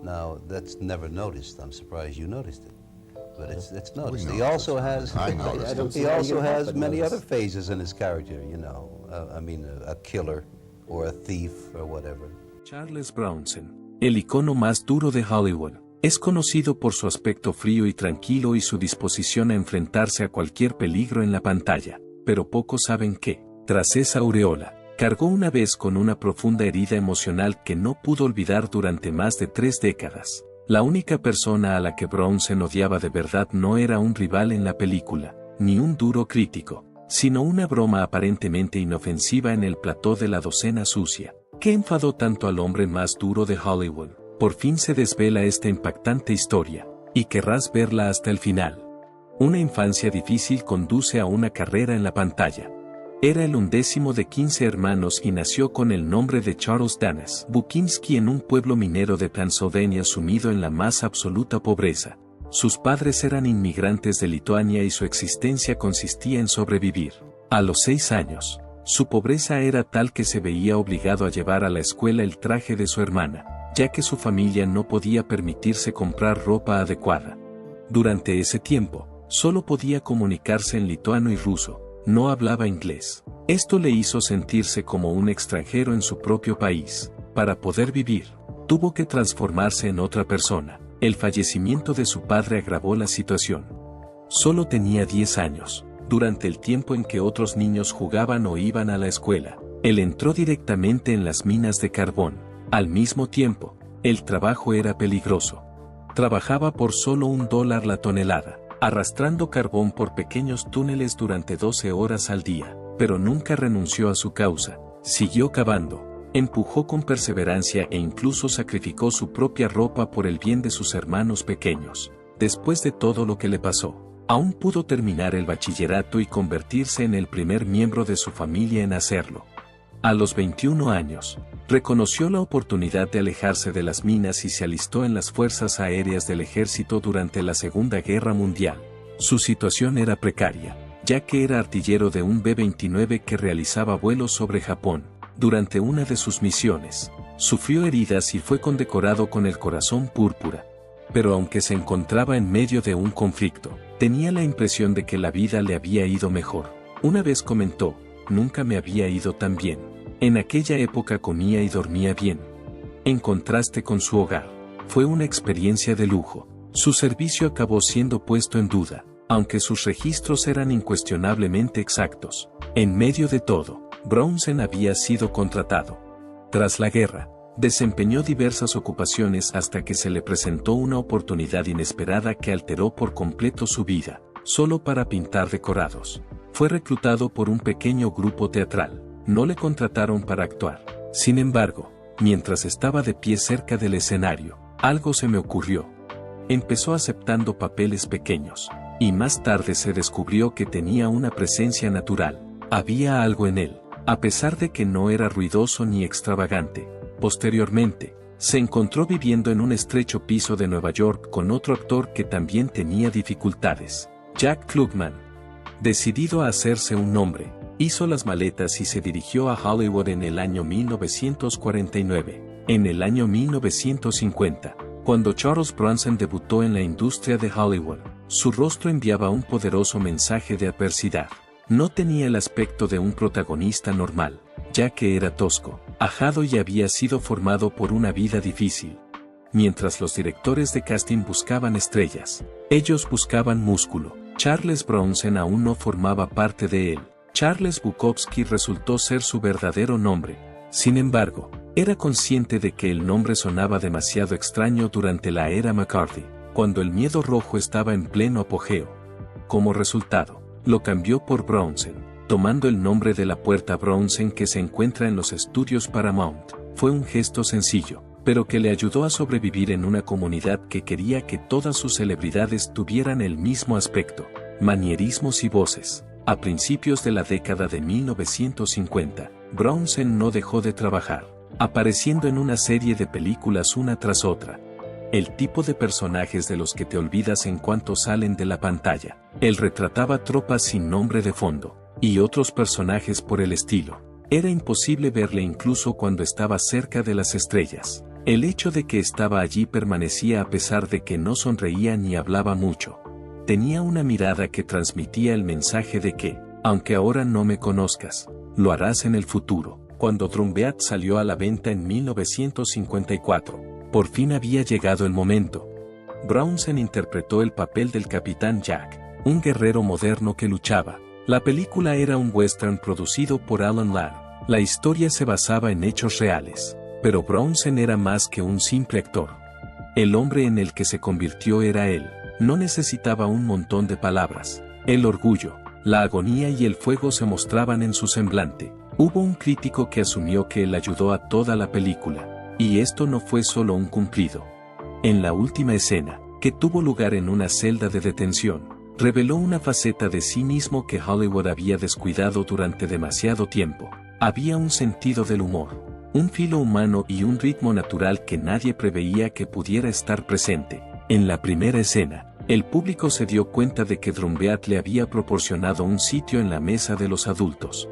Now, that's never noticed. I'm surprised you noticed it. But it's noticed. We He noticed also it. has I noticed it. he also has many notice. other phases in his character, you know. I mean, a killer or a thief or whatever. Charles Bronson, el icono más duro de Hollywood, es conocido por su aspecto frío y tranquilo y su disposición a enfrentarse a cualquier peligro en la pantalla, pero pocos saben que, tras esa aureola, cargó una vez con una profunda herida emocional que no pudo olvidar durante más de 3 décadas. La única persona a la que Bronson odiaba de verdad no era un rival en la película, ni un duro crítico, sino una broma aparentemente inofensiva en el plató de la docena sucia, que enfadó tanto al hombre más duro de Hollywood. Por fin se desvela esta impactante historia, y querrás verla hasta el final. Una infancia difícil conduce a una carrera en la pantalla. Era el 11º de 15 hermanos y nació con el nombre de Charles Danas Bukinski en un pueblo minero de Pennsylvania sumido en la más absoluta pobreza. Sus padres eran inmigrantes de Lituania y su existencia consistía en sobrevivir. A los 6 años, su pobreza era tal que se veía obligado a llevar a la escuela el traje de su hermana, ya que su familia no podía permitirse comprar ropa adecuada. Durante ese tiempo, solo podía comunicarse en lituano y ruso. No hablaba inglés. Esto le hizo sentirse como un extranjero en su propio país. Para poder vivir, tuvo que transformarse en otra persona. El fallecimiento de su padre agravó la situación. Solo tenía 10 años. Durante el tiempo en que otros niños jugaban o iban a la escuela, él entró directamente en las minas de carbón. Al mismo tiempo, el trabajo era peligroso. Trabajaba por solo $1 la tonelada, arrastrando carbón por pequeños túneles durante 12 horas al día, pero nunca renunció a su causa. Siguió cavando, empujó con perseverancia e incluso sacrificó su propia ropa por el bien de sus hermanos pequeños. Después de todo lo que le pasó, aún pudo terminar el bachillerato y convertirse en el primer miembro de su familia en hacerlo. A los 21 años, reconoció la oportunidad de alejarse de las minas y se alistó en las fuerzas aéreas del ejército durante la Segunda Guerra Mundial. Su situación era precaria, ya que era artillero de un B-29 que realizaba vuelos sobre Japón. Durante una de sus misiones, sufrió heridas y fue condecorado con el Corazón Púrpura. Pero aunque se encontraba en medio de un conflicto, tenía la impresión de que la vida le había ido mejor. Una vez comentó: "Nunca me había ido tan bien. En aquella época comía y dormía bien". En contraste con su hogar, fue una experiencia de lujo. Su servicio acabó siendo puesto en duda, aunque sus registros eran incuestionablemente exactos. En medio de todo, Bronson había sido contratado. Tras la guerra, desempeñó diversas ocupaciones hasta que se le presentó una oportunidad inesperada que alteró por completo su vida, solo para pintar decorados. Fue reclutado por un pequeño grupo teatral. No le contrataron para actuar. Sin embargo, mientras estaba de pie cerca del escenario, algo se me ocurrió. Empezó aceptando papeles pequeños, y más tarde se descubrió que tenía una presencia natural. Había algo en él, a pesar de que no era ruidoso ni extravagante. Posteriormente, se encontró viviendo en un estrecho piso de Nueva York con otro actor que también tenía dificultades, Jack Klugman. Decidido a hacerse un nombre, hizo las maletas y se dirigió a Hollywood en el año 1949. En el año 1950, cuando Charles Bronson debutó en la industria de Hollywood, su rostro enviaba un poderoso mensaje de adversidad. No tenía el aspecto de un protagonista normal, ya que era tosco, ajado y había sido formado por una vida difícil. Mientras los directores de casting buscaban estrellas, ellos buscaban músculo. Charles Bronson aún no formaba parte de él. Charles Bukowski resultó ser su verdadero nombre. Sin embargo, era consciente de que el nombre sonaba demasiado extraño durante la era McCarthy, cuando el miedo rojo estaba en pleno apogeo. Como resultado, lo cambió por Bronson, tomando el nombre de la puerta Bronson que se encuentra en los estudios Paramount. Fue un gesto sencillo, pero que le ayudó a sobrevivir en una comunidad que quería que todas sus celebridades tuvieran el mismo aspecto, manierismos y voces. A principios de la década de 1950, Bronson no dejó de trabajar, apareciendo en una serie de películas una tras otra. El tipo de personajes de los que te olvidas en cuanto salen de la pantalla. Él retrataba tropas sin nombre de fondo, y otros personajes por el estilo. Era imposible verle incluso cuando estaba cerca de las estrellas. El hecho de que estaba allí permanecía a pesar de que no sonreía ni hablaba mucho. Tenía una mirada que transmitía el mensaje de que, aunque ahora no me conozcas, lo harás en el futuro. Cuando Drumbeat salió a la venta en 1954, por fin había llegado el momento. Brownsen interpretó el papel del Capitán Jack, un guerrero moderno que luchaba. La película era un western producido por Alan Ladd. La historia se basaba en hechos reales, pero Brownsen era más que un simple actor. El hombre en el que se convirtió era él. No necesitaba un montón de palabras. El orgullo, la agonía y el fuego se mostraban en su semblante. Hubo un crítico que asumió que él ayudó a toda la película, y esto no fue solo un cumplido. En la última escena, que tuvo lugar en una celda de detención, reveló una faceta de sí mismo que Hollywood había descuidado durante demasiado tiempo. Había un sentido del humor, un filo humano y un ritmo natural que nadie preveía que pudiera estar presente. En la primera escena, el público se dio cuenta de que Drumbeat le había proporcionado un sitio en la mesa de los adultos.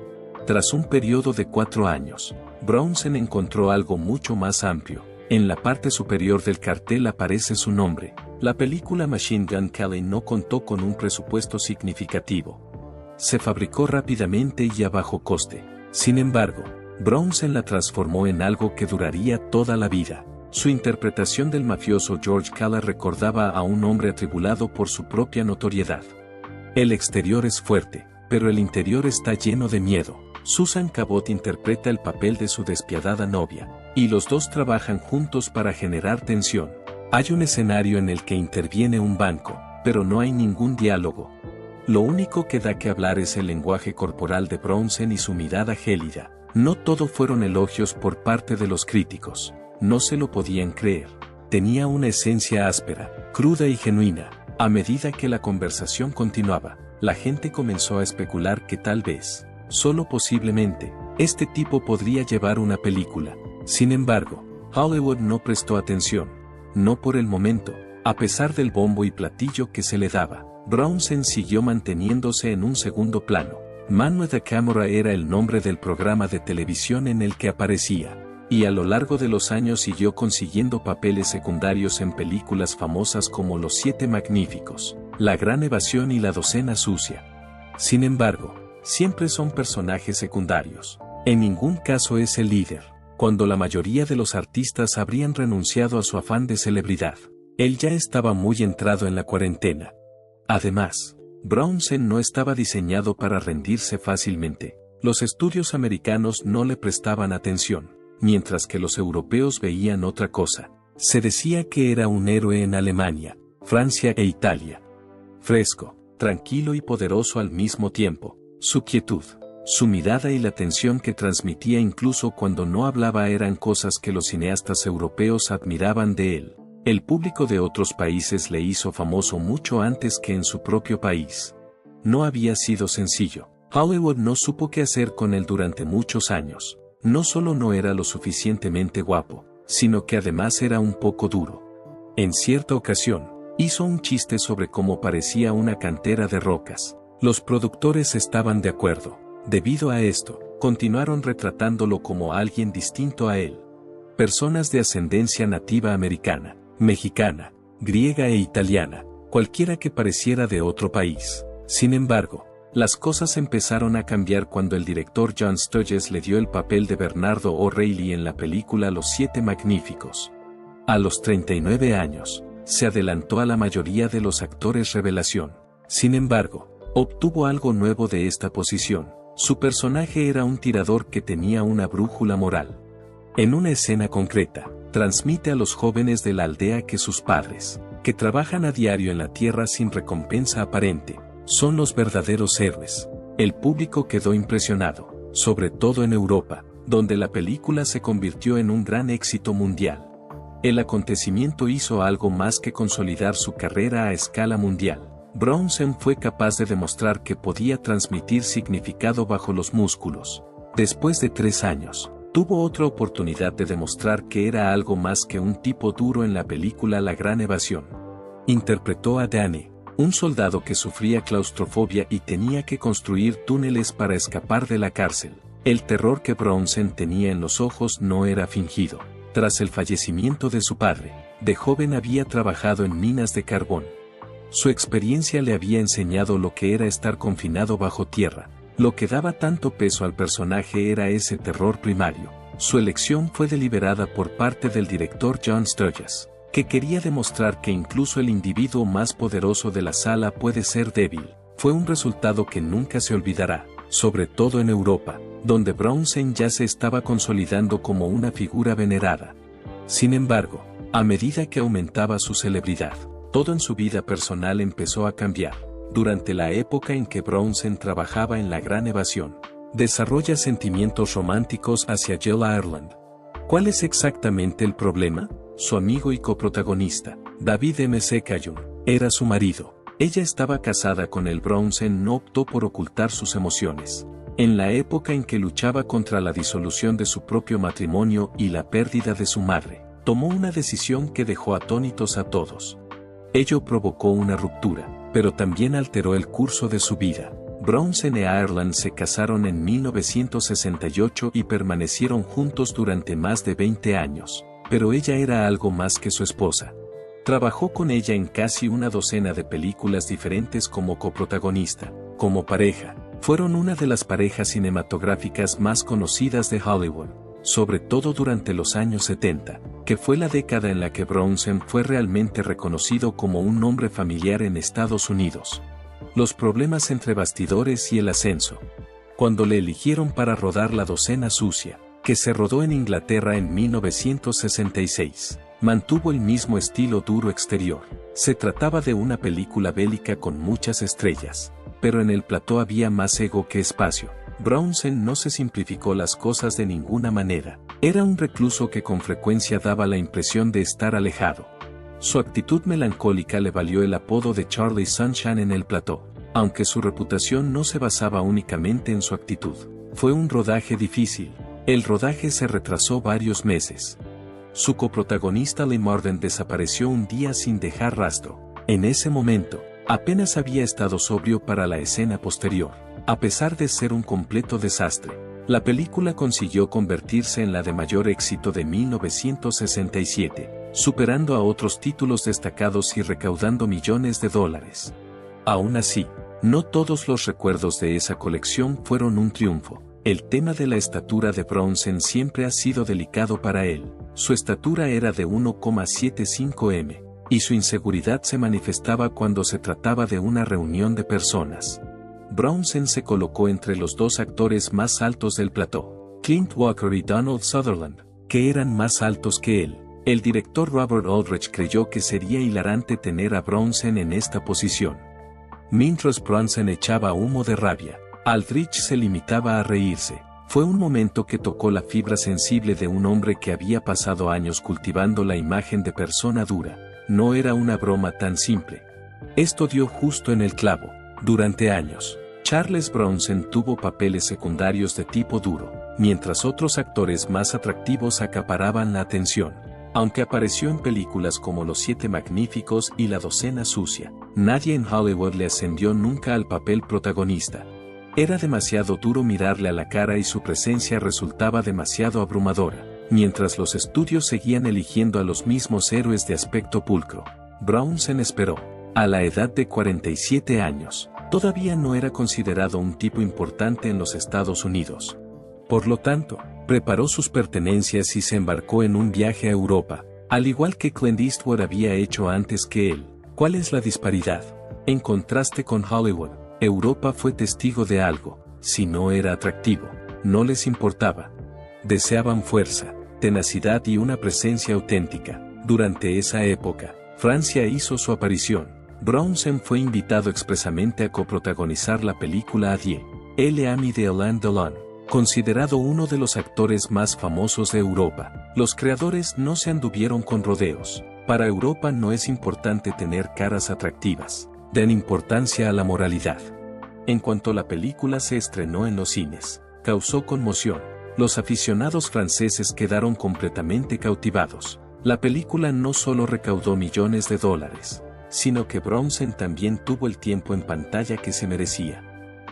Tras un periodo de 4 años, Brownsen encontró algo mucho más amplio. En la parte superior del cartel aparece su nombre. La película Machine Gun Kelly no contó con un presupuesto significativo. Se fabricó rápidamente y a bajo coste. Sin embargo, Brownsen la transformó en algo que duraría toda la vida. Su interpretación del mafioso George Cala recordaba a un hombre atribulado por su propia notoriedad. El exterior es fuerte, pero el interior está lleno de miedo. Susan Cabot interpreta el papel de su despiadada novia, y los dos trabajan juntos para generar tensión. Hay un escenario en el que interviene un banco, pero no hay ningún diálogo. Lo único que da que hablar es el lenguaje corporal de Brownsen y su mirada gélida. No todo fueron elogios por parte de los críticos. No se lo podían creer. Tenía una esencia áspera, cruda y genuina. A medida que la conversación continuaba, la gente comenzó a especular que tal vez, solo posiblemente, este tipo podría llevar una película. Sin embargo, Hollywood no prestó atención. No por el momento, a pesar del bombo y platillo que se le daba. Brownsen siguió manteniéndose en un segundo plano. Man with a Camera era el nombre del programa de televisión en el que aparecía, y a lo largo de los años siguió consiguiendo papeles secundarios en películas famosas como Los Siete Magníficos, La Gran Evasión y La Docena Sucia. Sin embargo, siempre son personajes secundarios. En ningún caso es el líder, cuando la mayoría de los artistas habrían renunciado a su afán de celebridad. Él ya estaba muy entrado en la cuarentena. Además, Brownsen no estaba diseñado para rendirse fácilmente. Los estudios americanos no le prestaban atención, mientras que los europeos veían otra cosa. Se decía que era un héroe en Alemania, Francia e Italia. Fresco, tranquilo y poderoso al mismo tiempo. Su quietud, su mirada y la tensión que transmitía incluso cuando no hablaba eran cosas que los cineastas europeos admiraban de él. El público de otros países le hizo famoso mucho antes que en su propio país. No había sido sencillo. Hollywood no supo qué hacer con él durante muchos años. No solo no era lo suficientemente guapo, sino que además era un poco duro. En cierta ocasión, hizo un chiste sobre cómo parecía una cantera de rocas. Los productores estaban de acuerdo. Debido a esto, continuaron retratándolo como alguien distinto a él. Personas de ascendencia nativa americana, mexicana, griega e italiana, cualquiera que pareciera de otro país. Sin embargo, las cosas empezaron a cambiar cuando el director John Sturges le dio el papel de Bernardo O'Reilly en la película Los Siete Magníficos. A los 39 años, se adelantó a la mayoría de los actores revelación. Sin embargo, obtuvo algo nuevo de esta posición. Su personaje era un tirador que tenía una brújula moral. En una escena concreta, transmite a los jóvenes de la aldea que sus padres, que trabajan a diario en la tierra sin recompensa aparente, son los verdaderos héroes. El público quedó impresionado, sobre todo en Europa, donde la película se convirtió en un gran éxito mundial. El acontecimiento hizo algo más que consolidar su carrera a escala mundial. Brownsen fue capaz de demostrar que podía transmitir significado bajo los músculos. Después de 3 años, tuvo otra oportunidad de demostrar que era algo más que un tipo duro en la película La Gran Evasión. Interpretó a Danny, un soldado que sufría claustrofobia y tenía que construir túneles para escapar de la cárcel. El terror que Brownsen tenía en los ojos no era fingido. Tras el fallecimiento de su padre, de joven había trabajado en minas de carbón. Su experiencia le había enseñado lo que era estar confinado bajo tierra. Lo que daba tanto peso al personaje era ese terror primario. Su elección fue deliberada por parte del director John Sturges, que quería demostrar que incluso el individuo más poderoso de la sala puede ser débil. Fue un resultado que nunca se olvidará, sobre todo en Europa, donde Brownsen ya se estaba consolidando como una figura venerada. Sin embargo, a medida que aumentaba su celebridad, todo en su vida personal empezó a cambiar. Durante la época en que Brownsen trabajaba en La Gran Evasión, desarrolla sentimientos románticos hacia Jill Ireland. ¿Cuál es exactamente el problema? Su amigo y coprotagonista, David McCallum, era su marido. Ella estaba casada con él. Brownsen no optó por ocultar sus emociones. En la época en que luchaba contra la disolución de su propio matrimonio y la pérdida de su madre, tomó una decisión que dejó atónitos a todos. Ello provocó una ruptura, pero también alteró el curso de su vida. Brownsen e Ireland se casaron en 1968 y permanecieron juntos durante más de 20 años, pero ella era algo más que su esposa. Trabajó con ella en casi una docena de películas diferentes como coprotagonista. Como pareja, fueron una de las parejas cinematográficas más conocidas de Hollywood, sobre todo durante los años 70, que fue la década en la que Brownsen fue realmente reconocido como un nombre familiar en Estados Unidos. Los problemas entre bastidores y el ascenso. Cuando le eligieron para rodar La Docena Sucia, que se rodó en Inglaterra en 1966, mantuvo el mismo estilo duro exterior. Se trataba de una película bélica con muchas estrellas, pero en el plató había más ego que espacio. Brownsen no se simplificó las cosas de ninguna manera. Era un recluso que con frecuencia daba la impresión de estar alejado. Su actitud melancólica le valió el apodo de Charlie Sunshine en el plató, aunque su reputación no se basaba únicamente en su actitud. Fue un rodaje difícil. El rodaje se retrasó varios meses. Su coprotagonista Lee Marden desapareció un día sin dejar rastro. En ese momento, apenas había estado sobrio para la escena posterior. A pesar de ser un completo desastre, la película consiguió convertirse en la de mayor éxito de 1967, superando a otros títulos destacados y recaudando millones de dólares. Aún así, no todos los recuerdos de esa colección fueron un triunfo. El tema de la estatura de Brownsen siempre ha sido delicado para él. Su estatura era de 1,75 m, y su inseguridad se manifestaba cuando se trataba de una reunión de personas. Brownsen se colocó entre los dos actores más altos del plató, Clint Walker y Donald Sutherland, que eran más altos que él. El director Robert Aldrich creyó que sería hilarante tener a Brownsen en esta posición. Mientras Brownsen echaba humo de rabia, Aldrich se limitaba a reírse. Fue un momento que tocó la fibra sensible de un hombre que había pasado años cultivando la imagen de persona dura. No era una broma tan simple. Esto dio justo en el clavo. Durante años, Charles Brownsen tuvo papeles secundarios de tipo duro, mientras otros actores más atractivos acaparaban la atención. Aunque apareció en películas como Los Siete Magníficos y La Docena Sucia, nadie en Hollywood le ascendió nunca al papel protagonista. Era demasiado duro mirarle a la cara y su presencia resultaba demasiado abrumadora. Mientras los estudios seguían eligiendo a los mismos héroes de aspecto pulcro, Brownsen esperó. A la edad de 47 años, todavía no era considerado un tipo importante en los Estados Unidos. Por lo tanto, preparó sus pertenencias y se embarcó en un viaje a Europa, al igual que Clint Eastwood había hecho antes que él. ¿Cuál es la disparidad? En contraste con Hollywood, Europa fue testigo de algo. Si no era atractivo, no les importaba. Deseaban fuerza, tenacidad y una presencia auténtica. Durante esa época, Francia hizo su aparición. Brownsen fue invitado expresamente a coprotagonizar la película Adieu, el ami de Alain Delon, considerado uno de los actores más famosos de Europa. Los creadores no se anduvieron con rodeos. Para Europa no es importante tener caras atractivas. Den importancia a la moralidad. En cuanto la película se estrenó en los cines, causó conmoción. Los aficionados franceses quedaron completamente cautivados. La película no solo recaudó millones de dólares, sino que Brownsen también tuvo el tiempo en pantalla que se merecía.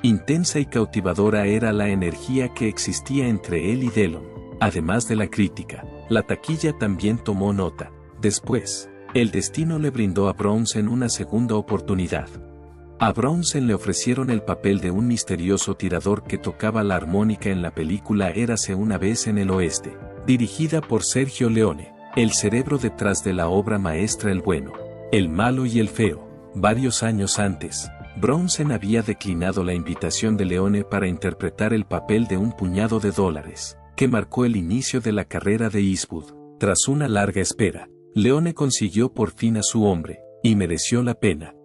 Intensa y cautivadora era la energía que existía entre él y Delon, además de la crítica. La taquilla también tomó nota. Después, el destino le brindó a Bronson una segunda oportunidad. A Bronson le ofrecieron el papel de un misterioso tirador que tocaba la armónica en la película Érase una vez en el oeste, dirigida por Sergio Leone, el cerebro detrás de la obra maestra El bueno, el malo y el feo. Varios años antes, Bronson había declinado la invitación de Leone para interpretar el papel de un puñado de dólares, que marcó el inicio de la carrera de Eastwood. Tras una larga espera, Leone consiguió por fin a su hombre, y mereció la pena.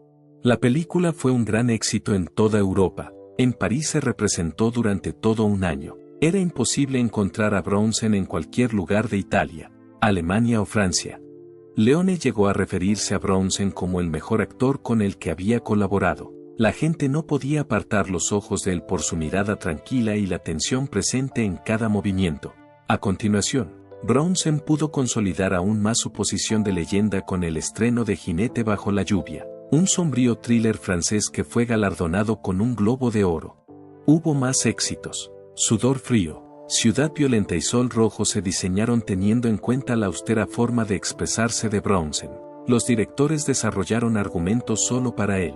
La película fue un gran éxito en toda Europa. En París se representó durante todo un año. Era imposible encontrar a Bronson en cualquier lugar de Italia, Alemania o Francia. Leone llegó a referirse a Bronson como el mejor actor con el que había colaborado. La gente no podía apartar los ojos de él por su mirada tranquila y la tensión presente en cada movimiento. A continuación, Bronson pudo consolidar aún más su posición de leyenda con el estreno de Jinete bajo la lluvia, un sombrío thriller francés que fue galardonado con un Globo de Oro. Hubo más éxitos. Sudor frío, Ciudad violenta y Sol rojo se diseñaron teniendo en cuenta la austera forma de expresarse de Bronson. Los directores desarrollaron argumentos solo para él.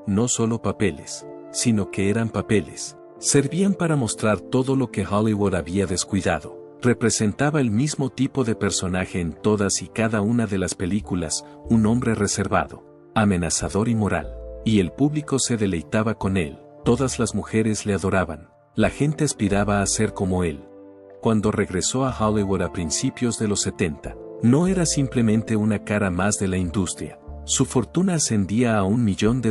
No solo papeles, sino que eran papeles. Servían para mostrar todo lo que Hollywood había descuidado. Representaba el mismo tipo de personaje en todas y cada una de las películas, un hombre reservado, amenazador y moral. Y el público se deleitaba con él. Todas las mujeres le adoraban. La gente aspiraba a ser como él. Cuando regresó a Hollywood a principios de los 70, no era simplemente una cara más de la industria. Su fortuna ascendía a $1 millón.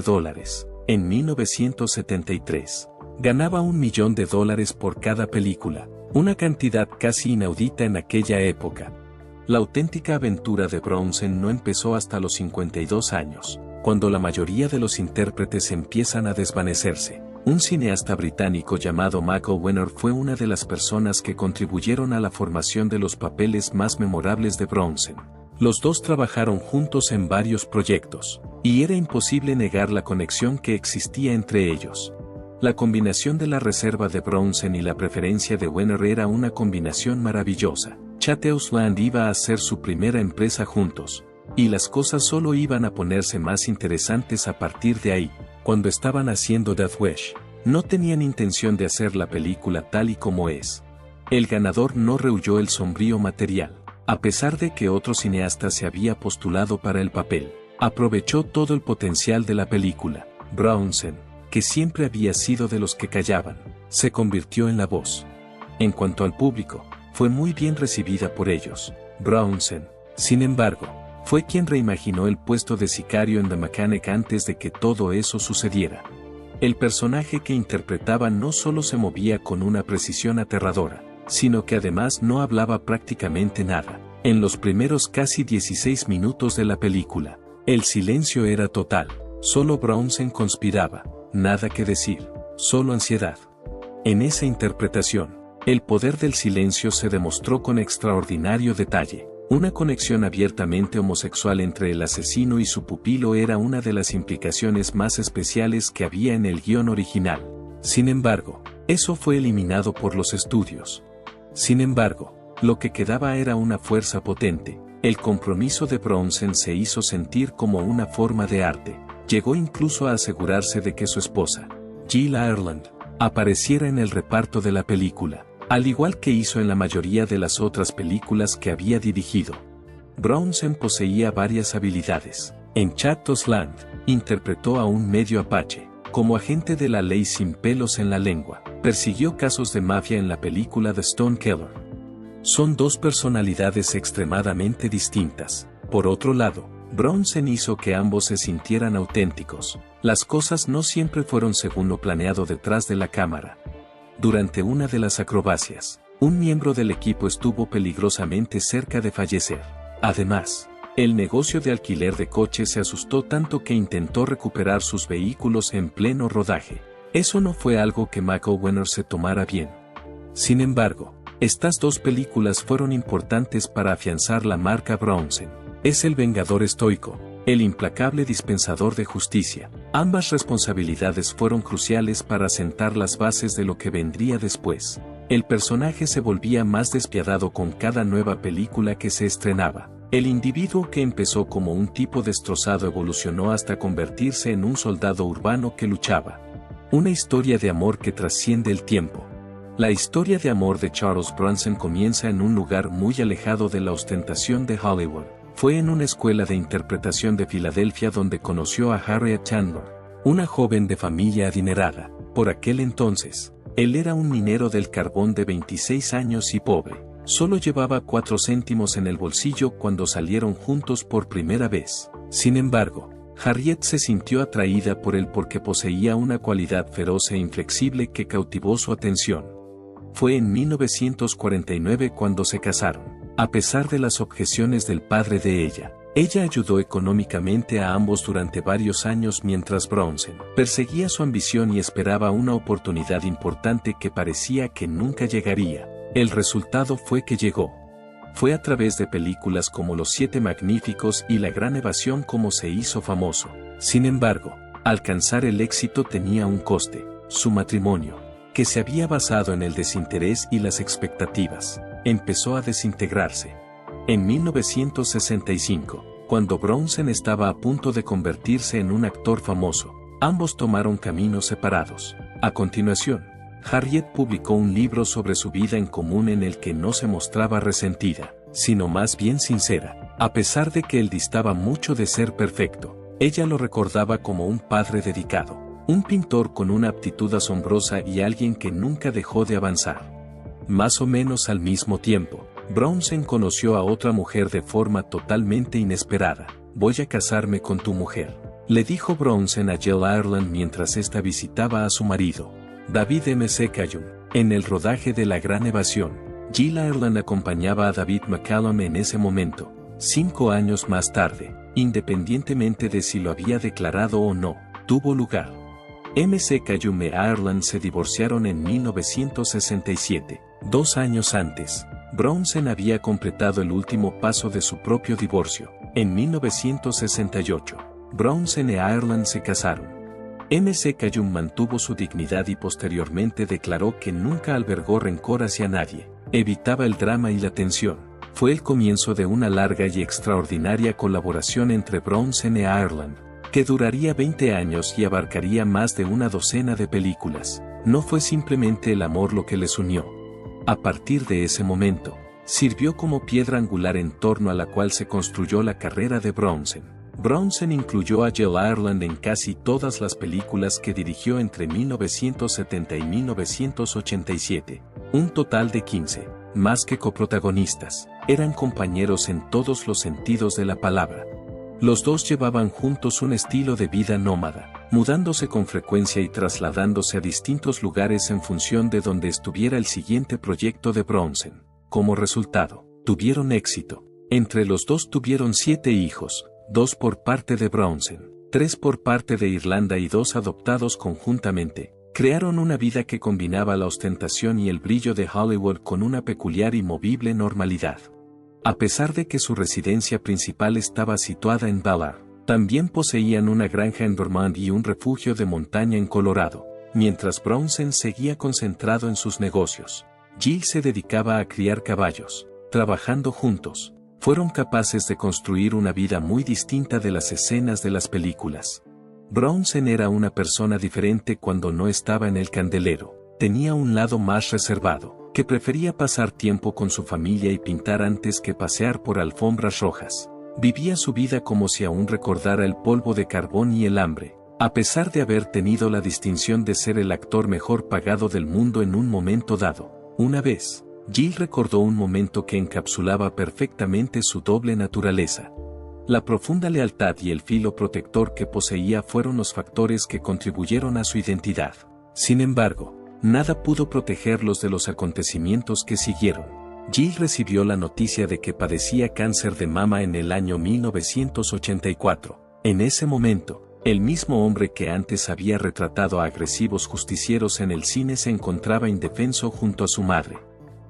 En 1973, ganaba $1 millón por cada película, una cantidad casi inaudita en aquella época. La auténtica aventura de Bronson no empezó hasta los 52 años, cuando la mayoría de los intérpretes empiezan a desvanecerse. Un cineasta británico llamado Michael Winner fue una de las personas que contribuyeron a la formación de los papeles más memorables de Bronson. Los dos trabajaron juntos en varios proyectos, y era imposible negar la conexión que existía entre ellos. La combinación de la reserva de Bronson y la preferencia de Winner era una combinación maravillosa. Chateau's Land iba a ser su primera empresa juntos, y las cosas solo iban a ponerse más interesantes a partir de ahí. Cuando estaban haciendo Death Wish, no tenían intención de hacer la película tal y como es. El ganador no rehuyó el sombrío material, a pesar de que otro cineasta se había postulado para el papel. Aprovechó todo el potencial de la película. Bronson, que siempre había sido de los que callaban, se convirtió en la voz. En cuanto al público, fue muy bien recibida por ellos. Bronson, sin embargo, fue quien reimaginó el puesto de sicario en The Mechanic antes de que todo eso sucediera. El personaje que interpretaba no solo se movía con una precisión aterradora, sino que además no hablaba prácticamente nada. En los primeros casi 16 minutos de la película, el silencio era total. Solo Bronson conspiraba, nada que decir, solo ansiedad. En esa interpretación, el poder del silencio se demostró con extraordinario detalle. Una conexión abiertamente homosexual entre el asesino y su pupilo era una de las implicaciones más especiales que había en el guión original. Sin embargo, eso fue eliminado por los estudios. Sin embargo, lo que quedaba era una fuerza potente. El compromiso de Bronson se hizo sentir como una forma de arte. Llegó incluso a asegurarse de que su esposa, Jill Ireland, apareciera en el reparto de la película, al igual que hizo en la mayoría de las otras películas que había dirigido. Bronson poseía varias habilidades. En Chateau's Land, interpretó a un medio apache, como agente de la ley sin pelos en la lengua. Persiguió casos de mafia en la película The Stone Killer. Son dos personalidades extremadamente distintas. Por otro lado, Bronson hizo que ambos se sintieran auténticos. Las cosas no siempre fueron según lo planeado detrás de la cámara. Durante una de las acrobacias, un miembro del equipo estuvo peligrosamente cerca de fallecer. Además, el negocio de alquiler de coches se asustó tanto que intentó recuperar sus vehículos en pleno rodaje. Eso no fue algo que Michael Winner se tomara bien. Sin embargo, estas dos películas fueron importantes para afianzar la marca Bronson. Es el vengador estoico, el implacable dispensador de justicia. Ambas responsabilidades fueron cruciales para sentar las bases de lo que vendría después. El personaje se volvía más despiadado con cada nueva película que se estrenaba. El individuo que empezó como un tipo destrozado evolucionó hasta convertirse en un soldado urbano que luchaba. Una historia de amor que trasciende el tiempo. La historia de amor de Charles Bronson comienza en un lugar muy alejado de la ostentación de Hollywood. Fue en una escuela de interpretación de Filadelfia donde conoció a Harriet Chandler, una joven de familia adinerada. Por aquel entonces, él era un minero del carbón de 26 años y pobre. Solo llevaba 4 céntimos en el bolsillo cuando salieron juntos por primera vez. Sin embargo, Harriet se sintió atraída por él porque poseía una cualidad feroz e inflexible que cautivó su atención. Fue en 1949 cuando se casaron. A pesar de las objeciones del padre de ella ayudó económicamente a ambos durante varios años mientras Bronson perseguía su ambición y esperaba una oportunidad importante que parecía que nunca llegaría. El resultado fue que llegó. Fue a través de películas como Los Siete Magníficos y La Gran Evasión como se hizo famoso. Sin embargo, alcanzar el éxito tenía un coste: su matrimonio, que se había basado en el desinterés y las expectativas, empezó a desintegrarse. En 1965, cuando Bronson estaba a punto de convertirse en un actor famoso, ambos tomaron caminos separados. A continuación, Harriet publicó un libro sobre su vida en común en el que no se mostraba resentida, sino más bien sincera. A pesar de que él distaba mucho de ser perfecto, ella lo recordaba como un padre dedicado, un pintor con una aptitud asombrosa y alguien que nunca dejó de avanzar. Más o menos al mismo tiempo, Bronson conoció a otra mujer de forma totalmente inesperada. «Voy a casarme con tu mujer», le dijo Bronson a Jill Ireland mientras ésta visitaba a su marido, David McCallum, en el rodaje de La Gran Evasión. Jill Ireland acompañaba a David McCallum en ese momento. 5 años más tarde, independientemente de si lo había declarado o no, tuvo lugar. McCallum e Ireland se divorciaron en 1967. 2 años antes, Bronson había completado el último paso de su propio divorcio. En 1968, Bronson e Ireland se casaron. McCallum mantuvo su dignidad y posteriormente declaró que nunca albergó rencor hacia nadie. Evitaba el drama y la tensión. Fue el comienzo de una larga y extraordinaria colaboración entre Bronson e Ireland, que duraría 20 años y abarcaría más de una docena de películas. No fue simplemente el amor lo que les unió. A partir de ese momento, sirvió como piedra angular en torno a la cual se construyó la carrera de Bronson. Bronson incluyó a Jill Ireland en casi todas las películas que dirigió entre 1970 y 1987, un total de 15, más que coprotagonistas, eran compañeros en todos los sentidos de la palabra. Los dos llevaban juntos un estilo de vida nómada, mudándose con frecuencia y trasladándose a distintos lugares en función de donde estuviera el siguiente proyecto de Bronson. Como resultado, tuvieron éxito. Entre los dos tuvieron 7 hijos, 2 por parte de Bronson, 3 por parte de Irlanda y 2 adoptados conjuntamente. Crearon una vida que combinaba la ostentación y el brillo de Hollywood con una peculiar y movible normalidad. A pesar de que su residencia principal estaba situada en Ballard, también poseían una granja en Vermont y un refugio de montaña en Colorado. Mientras Bronson seguía concentrado en sus negocios, Jill se dedicaba a criar caballos. Trabajando juntos, fueron capaces de construir una vida muy distinta de las escenas de las películas. Bronson era una persona diferente cuando no estaba en el candelero. Tenía un lado más reservado, que prefería pasar tiempo con su familia y pintar antes que pasear por alfombras rojas. Vivía su vida como si aún recordara el polvo de carbón y el hambre, a pesar de haber tenido la distinción de ser el actor mejor pagado del mundo en un momento dado. Una vez, Jill recordó un momento que encapsulaba perfectamente su doble naturaleza. La profunda lealtad y el filo protector que poseía fueron los factores que contribuyeron a su identidad. Sin embargo, nada pudo protegerlos de los acontecimientos que siguieron. Jill recibió la noticia de que padecía cáncer de mama en el año 1984. En ese momento, el mismo hombre que antes había retratado a agresivos justicieros en el cine se encontraba indefenso junto a su madre.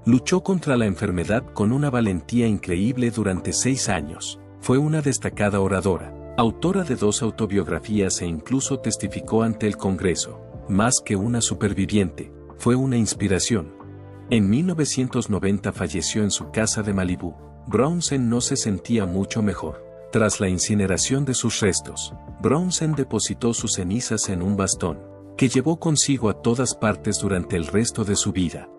Luchó contra la enfermedad con una valentía increíble durante 6 años. Fue una destacada oradora, autora de 2 autobiografías e incluso testificó ante el Congreso. Más que una superviviente, fue una inspiración. En 1990 falleció en su casa de Malibú. Brownsen no se sentía mucho mejor. Tras la incineración de sus restos, Brownsen depositó sus cenizas en un bastón, que llevó consigo a todas partes durante el resto de su vida.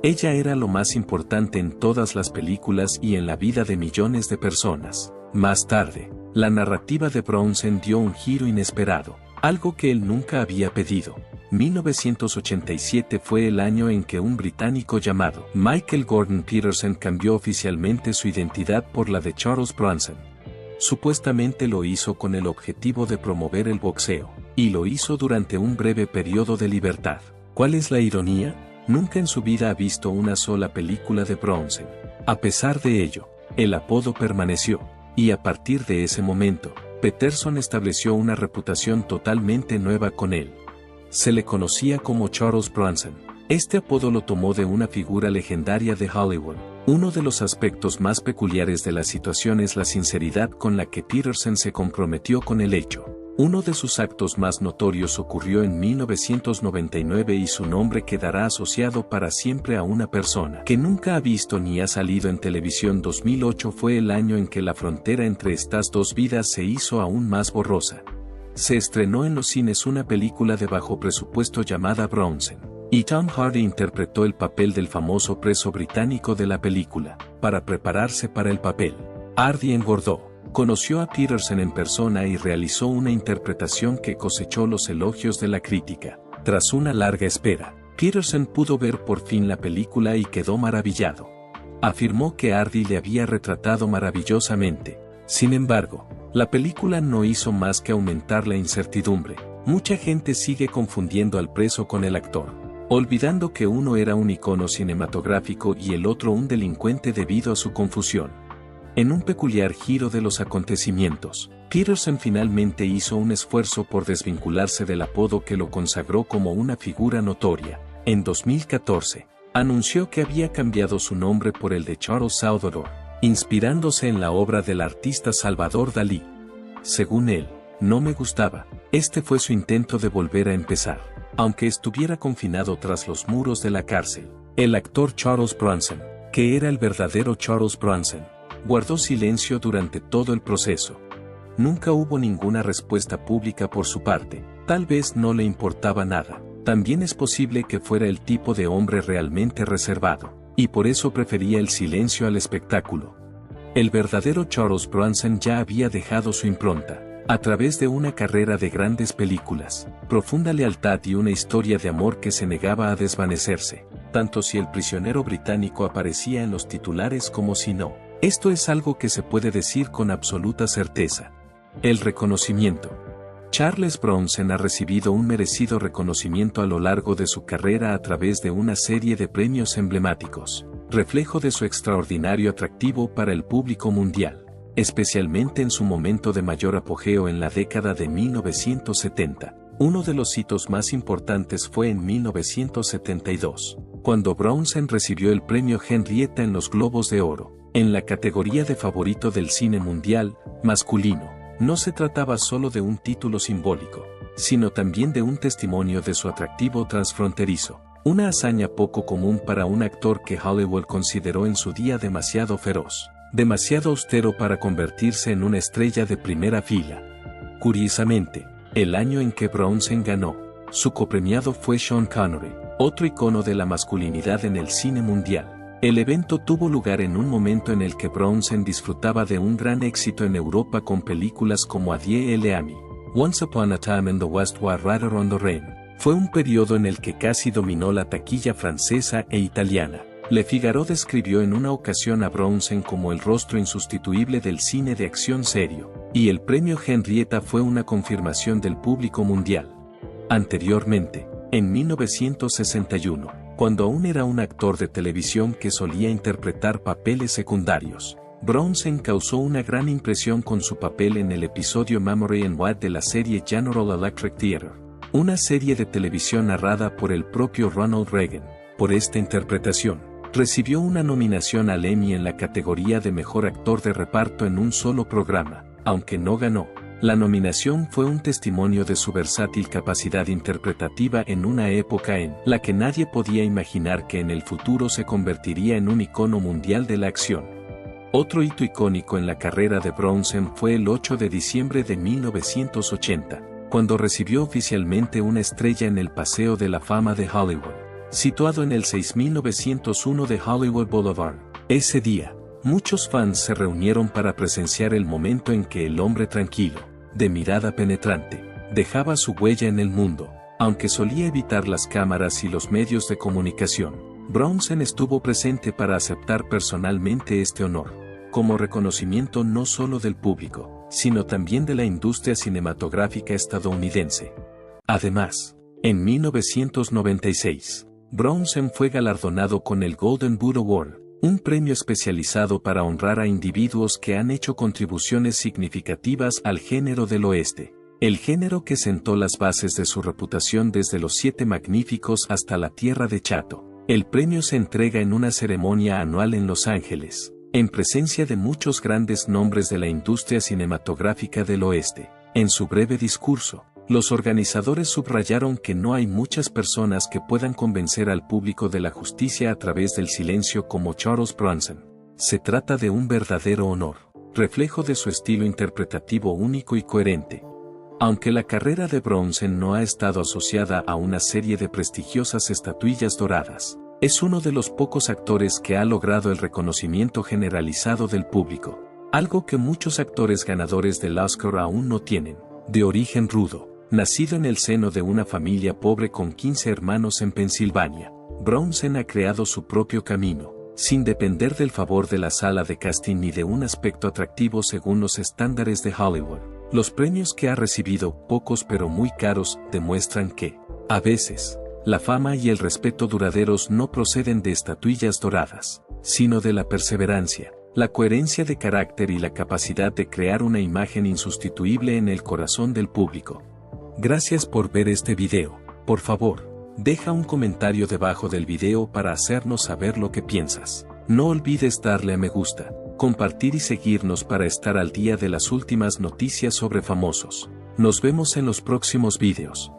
Ella era lo más importante en todas las películas y en la vida de millones de personas. Más tarde, la narrativa de Brownsen dio un giro inesperado, algo que él nunca había pedido. 1987 fue el año en que un británico llamado Michael Gordon Peterson cambió oficialmente su identidad por la de Charles Bronson. Supuestamente lo hizo con el objetivo de promover el boxeo, y lo hizo durante un breve periodo de libertad. ¿Cuál es la ironía? Nunca en su vida ha visto una sola película de Bronson. A pesar de ello, el apodo permaneció, y a partir de ese momento, Peterson estableció una reputación totalmente nueva con él. Se le conocía como Charles Bronson. Este apodo lo tomó de una figura legendaria de Hollywood. Uno de los aspectos más peculiares de la situación es la sinceridad con la que Peterson se comprometió con el hecho. Uno de sus actos más notorios ocurrió en 1999 y su nombre quedará asociado para siempre a una persona que nunca ha visto ni ha salido en televisión. 2008 fue el año en que la frontera entre estas dos vidas se hizo aún más borrosa. Se estrenó en los cines una película de bajo presupuesto llamada Bronson, y Tom Hardy interpretó el papel del famoso preso británico de la película. Para prepararse para el papel, Hardy engordó. Conoció a Peterson en persona y realizó una interpretación que cosechó los elogios de la crítica. Tras una larga espera, Peterson pudo ver por fin la película y quedó maravillado. Afirmó que Hardy le había retratado maravillosamente. Sin embargo, la película no hizo más que aumentar la incertidumbre. Mucha gente sigue confundiendo al preso con el actor, olvidando que uno era un icono cinematográfico y el otro un delincuente debido a su confusión. En un peculiar giro de los acontecimientos, Peterson finalmente hizo un esfuerzo por desvincularse del apodo que lo consagró como una figura notoria. En 2014, anunció que había cambiado su nombre por el de Charles Salvador, inspirándose en la obra del artista Salvador Dalí. Según él, no me gustaba. Este fue su intento de volver a empezar. Aunque estuviera confinado tras los muros de la cárcel, el actor Charles Bronson, que era el verdadero Charles Bronson, guardó silencio durante todo el proceso. Nunca hubo ninguna respuesta pública por su parte, tal vez no le importaba nada. También es posible que fuera el tipo de hombre realmente reservado, y por eso prefería el silencio al espectáculo. El verdadero Charles Bronson ya había dejado su impronta, a través de una carrera de grandes películas, profunda lealtad y una historia de amor que se negaba a desvanecerse, tanto si el prisionero británico aparecía en los titulares como si no. Esto es algo que se puede decir con absoluta certeza. El reconocimiento. Charles Bronson ha recibido un merecido reconocimiento a lo largo de su carrera a través de una serie de premios emblemáticos, reflejo de su extraordinario atractivo para el público mundial, especialmente en su momento de mayor apogeo en la década de 1970. Uno de los hitos más importantes fue en 1972, cuando Bronson recibió el premio Henrietta en los Globos de Oro, en la categoría de favorito del cine mundial, masculino. No se trataba solo de un título simbólico, sino también de un testimonio de su atractivo transfronterizo, una hazaña poco común para un actor que Hollywood consideró en su día demasiado feroz, demasiado austero para convertirse en una estrella de primera fila. Curiosamente, el año en que Bronson ganó, su copremiado fue Sean Connery, otro icono de la masculinidad en el cine mundial. El evento tuvo lugar en un momento en el que Bronson disfrutaba de un gran éxito en Europa con películas como Adieu les amis, Once Upon a Time in the West or Rider on the Rhine. Fue un periodo en el que casi dominó la taquilla francesa e italiana. Le Figaro describió en una ocasión a Bronson como el rostro insustituible del cine de acción serio, y el premio Henrietta fue una confirmación del público mundial. Anteriormente, en 1961, cuando aún era un actor de televisión que solía interpretar papeles secundarios, Bronson causó una gran impresión con su papel en el episodio Memory and What de la serie General Electric Theater, una serie de televisión narrada por el propio Ronald Reagan. Por esta interpretación, recibió una nominación al Emmy en la categoría de Mejor Actor de Reparto en un solo programa, aunque no ganó. La nominación fue un testimonio de su versátil capacidad interpretativa en una época en la que nadie podía imaginar que en el futuro se convertiría en un icono mundial de la acción. Otro hito icónico en la carrera de Bronson fue el 8 de diciembre de 1980, cuando recibió oficialmente una estrella en el Paseo de la Fama de Hollywood, situado en el 6901 de Hollywood Boulevard. Ese día, muchos fans se reunieron para presenciar el momento en que el hombre tranquilo, de mirada penetrante, dejaba su huella en el mundo. Aunque solía evitar las cámaras y los medios de comunicación, Bronson estuvo presente para aceptar personalmente este honor, como reconocimiento no solo del público, sino también de la industria cinematográfica estadounidense. Además, en 1996, Bronson fue galardonado con el Golden Boot Award, un premio especializado para honrar a individuos que han hecho contribuciones significativas al género del oeste, el género que sentó las bases de su reputación desde Los Siete Magníficos hasta La Tierra de Chato. El premio se entrega en una ceremonia anual en Los Ángeles, en presencia de muchos grandes nombres de la industria cinematográfica del oeste. En su breve discurso, los organizadores subrayaron que no hay muchas personas que puedan convencer al público de la justicia a través del silencio como Charles Bronson. Se trata de un verdadero honor, reflejo de su estilo interpretativo único y coherente. Aunque la carrera de Bronson no ha estado asociada a una serie de prestigiosas estatuillas doradas, es uno de los pocos actores que ha logrado el reconocimiento generalizado del público, algo que muchos actores ganadores del Oscar aún no tienen. De origen rudo, nacido en el seno de una familia pobre con 15 hermanos en Pensilvania, Bronson ha creado su propio camino, sin depender del favor de la sala de casting ni de un aspecto atractivo según los estándares de Hollywood. Los premios que ha recibido, pocos pero muy caros, demuestran que, a veces, la fama y el respeto duraderos no proceden de estatuillas doradas, sino de la perseverancia, la coherencia de carácter y la capacidad de crear una imagen insustituible en el corazón del público. Gracias por ver este video. Por favor, deja un comentario debajo del video para hacernos saber lo que piensas. No olvides darle a me gusta, compartir y seguirnos para estar al día de las últimas noticias sobre famosos. Nos vemos en los próximos videos.